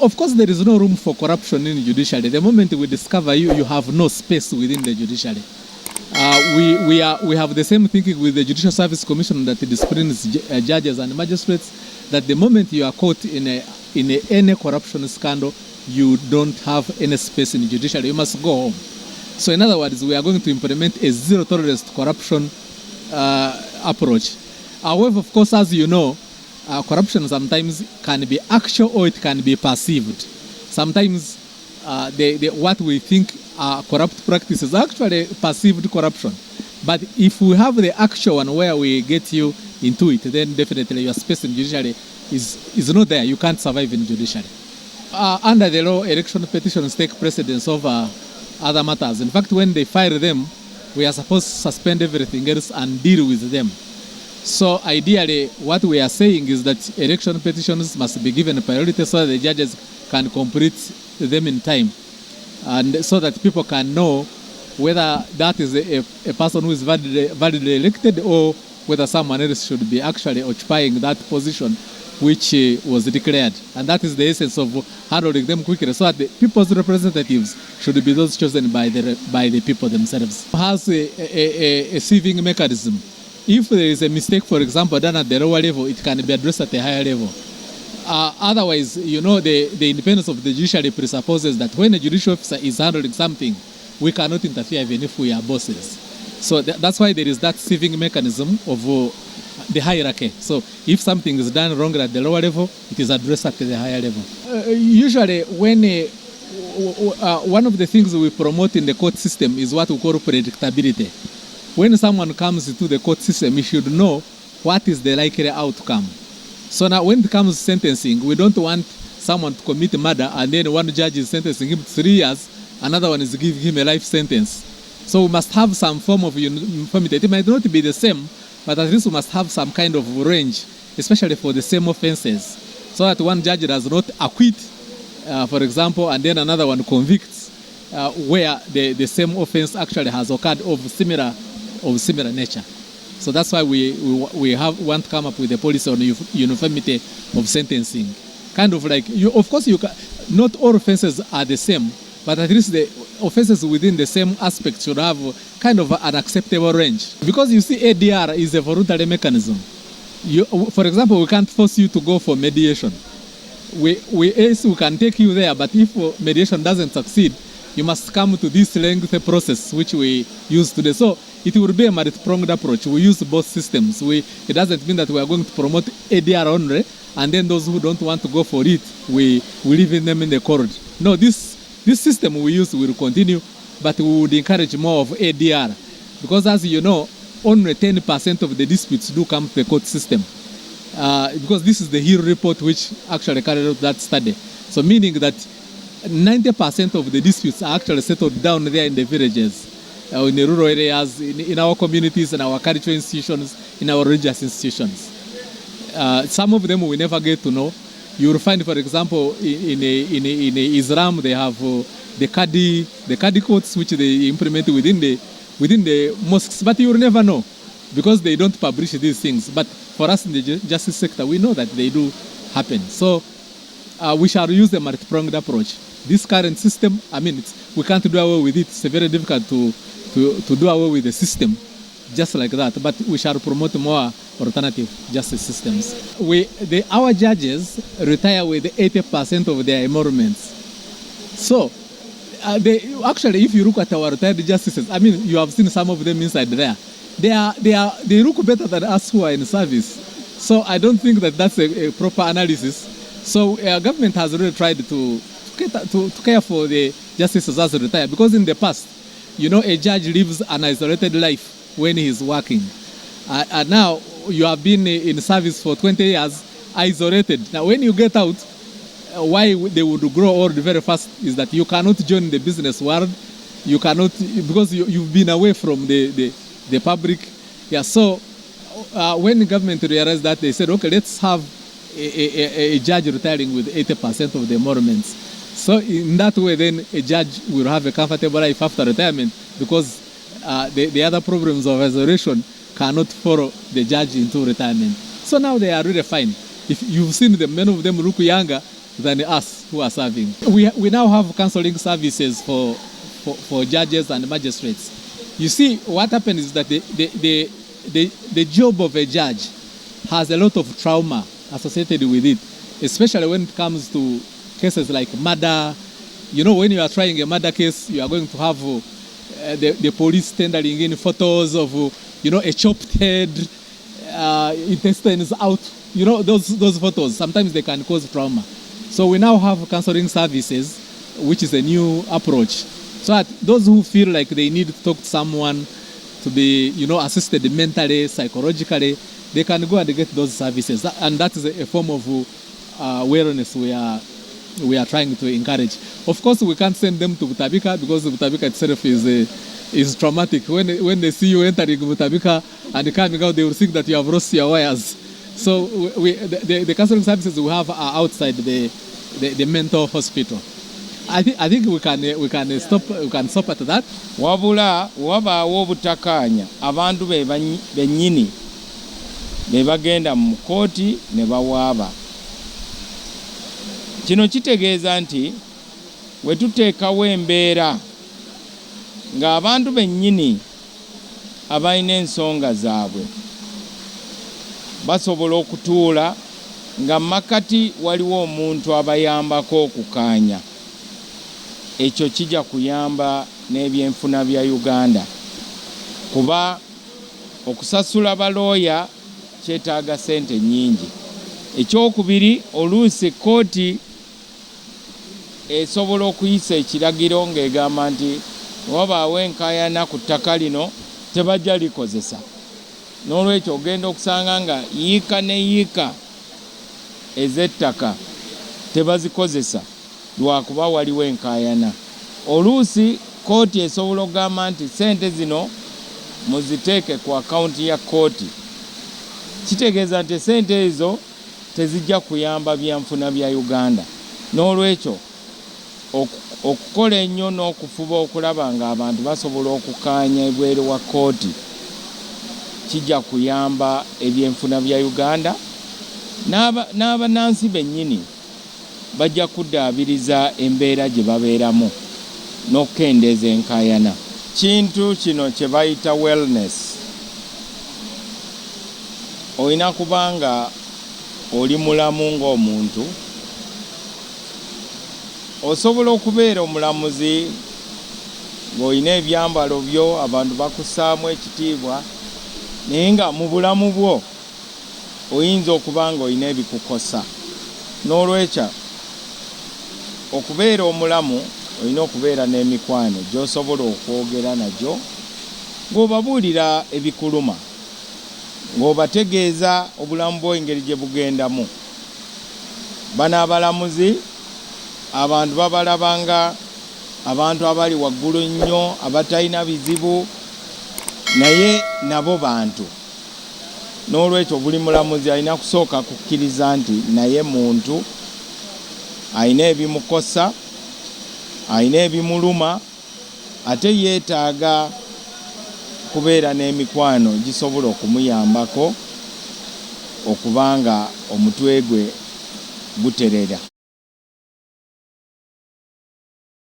Of course, there is no room for corruption in the judiciary. The moment we discover you, you have no space within the judiciary. We have the same thinking with the Judicial Service Commission that disciplines judges and magistrates, that the moment you are caught in any corruption scandal, you don't have any space in the judiciary. You must go home. So in other words, we are going to implement a zero tolerance to corruption approach. However, of course, as you know, corruption sometimes can be actual or it can be perceived. Sometimes what we think are corrupt practices are actually perceived corruption. But if we have the actual one where we get you into it, then definitely your space in judiciary is not there. You can't survive in judiciary. Under the law, election petitions take precedence over other matters. In fact, when they file them, we are supposed to suspend everything else and deal with them. So ideally, what we are saying is that election petitions must be given priority so that the judges can complete them in time, and so that people can know whether that is a person who is validly elected or whether someone else should be actually occupying that position which was declared. And that is the essence of handling them quickly, so that the people's representatives should be those chosen by the people themselves. It has a sieving mechanism. If there is a mistake, for example, done at the lower level, it can be addressed at the higher level. Otherwise, you know, the independence of the judiciary presupposes that when a judicial officer is handling something, we cannot interfere even if we are bosses. So that's why there is that sieving mechanism of the hierarchy. So if something is done wrong at the lower level, it is addressed at the higher level. Usually, when one of the things we promote in the court system is what we call predictability. When someone comes into the court system, he should know what is the likely outcome. So now when it comes to sentencing, we don't want someone to commit murder and then one judge is sentencing him to 3 years, another one is giving him a life sentence. So we must have some form of uniformity. It might not be the same, but at least we must have some kind of range, especially for the same offenses, so that one judge does not acquit, for example, and then another one convicts, where the same offense actually has occurred of similar nature. So that's why we want to come up with a policy on uniformity of sentencing. Kind of like, of course, not all offenses are the same, but at least the offenses within the same aspect should have kind of an acceptable range. Because you see, ADR is a voluntary mechanism. For example, we can't force you to go for mediation. We can take you there, but if mediation doesn't succeed, you must come to this lengthy process which we use today. So it will be a multi-pronged approach. We use both systems. It doesn't mean that we are going to promote ADR only, and then those who don't want to go for it, we leave them in the corridor. No, this system we use will continue, but we would encourage more of ADR, because as you know, only 10% of the disputes do come to the court system. Because this is the Hill report which actually carried out that study. So meaning that 90% of the disputes are actually settled down there in the villages, in the rural areas, in our communities, in our cultural institutions, in our religious institutions. Some of them we never get to know. You will find, for example, in Islam, they have the Qadi courts which they implement within the mosques, but you will never know because they don't publish these things. But for us in the justice sector, we know that they do happen. So we shall use the multi-pronged approach. This current system, we can't do away with it. It's very difficult to do away with the system just like that. But we shall promote more alternative justice systems. Our judges retire with 80% of their emoluments. So, actually, if you look at our retired justices, you have seen some of them inside there. They look better than us who are in service. So I don't think that that's a proper analysis. So our government has really tried to care for the justices as retired, because in the past, a judge lives an isolated life when he's working. And now you have been in service for 20 years, isolated. Now when you get out, why they would grow old very fast is that you cannot join the business world. You cannot, because you've been away from the public. Yeah, so when the government realized that, they said, okay, let's have a judge retiring with 80% of the emoluments. So in that way, then a judge will have a comfortable life after retirement, because the other problems of isolation cannot follow the judge into retirement. So now they are really fine. If you've seen them, many of them look younger than us who are serving. We now have counseling services for judges and magistrates. You see, what happened is that the job of a judge has a lot of trauma associated with it, especially when it comes to cases like murder. You know, when you are trying a murder case, you are going to have the police tendering in photos of, a chopped head, intestines out. You know, those photos, sometimes they can cause trauma. So we now have counseling services, which is a new approach. So that those who feel like they need to talk to someone to be, assisted mentally, psychologically, they can go and get those services. And that is a form of awareness we are trying to encourage. Of course, we can't send them to Butabika because Butabika itself is traumatic. When they see you entering Butabika and coming out, they will think that you have lost your wires. So the counseling services we have are outside the mental hospital. I think we can stop at that. Wabula wabaawo obutakkaanya abantu bennyini ne bagenda mu kkooti ne bawaaba. Kino kitegeeza nti we tuteekawo embeera ng'abantu bennyini abalina ensonga zaabwe basobola okutuula nga makati waliwo omuntu abayambako okukaanya. Ekyo kijja kuyamba n'ebyenfuna bya Uganda kuba okusasula balooya kyetaaga ssente nnyingi. Ekyokubiri, oluusi kkooti esobola okuyisa ekiragiro ng'egamba nti wabaawo enkaayana ku ttaka lino tebajja likozesa. N'olwekyo ogenda okusanga nga yiika ne yiika ez'ettaka tebazikozesa lwakuba waliwo enkaayana. Oluusi kkooti esobola okugamba nti ssente zino muziteeke ku akawunti ya kkooti. Kitegeeza nti ssente ezo tezijja kuyamba byanfuna bya Uganda. N'olwekyo okukola ennyo n'okufuba okulaba ng'abantu basobola okukaanya ebweru wa kkooti kijja kuyamba ebyenfuna bya Uganda. N'abannansi bennyini bajja kuddaabiriza embeera gye babeeramu n'okukendeeza enkaayana. Kintu kino kye bayita wellness. Olina kubanga oli mulamu ng'omuntu, osobola okubeera omulamuzi ng'olina ebyambalo byo, abantu bakussaamu ekitiibwa, naye nga mu bulamu bwo oyinza okuba nga olina ebikukosa. N'olwekyo okubeera omulamu olina okubeera n'emikwano gy'osobola okwogera nagyo ng'obabuulira ebikuluma, ng'obategeeza obulamu bwo engeri gye bugendamu. Bano abalamuzi abantu babalabanga abantu abali waggulu nnyo abatalina bizibu, naye nabo bantu. N'olwekyo buli mulamuzi alina kusooka kukkiriza nti naye muntu, alina ebimukosa, alina ebimuluma, ate yeetaaga kubeera n'emikwano gisobola okumuyambako okubanga omutwe gwe guterera.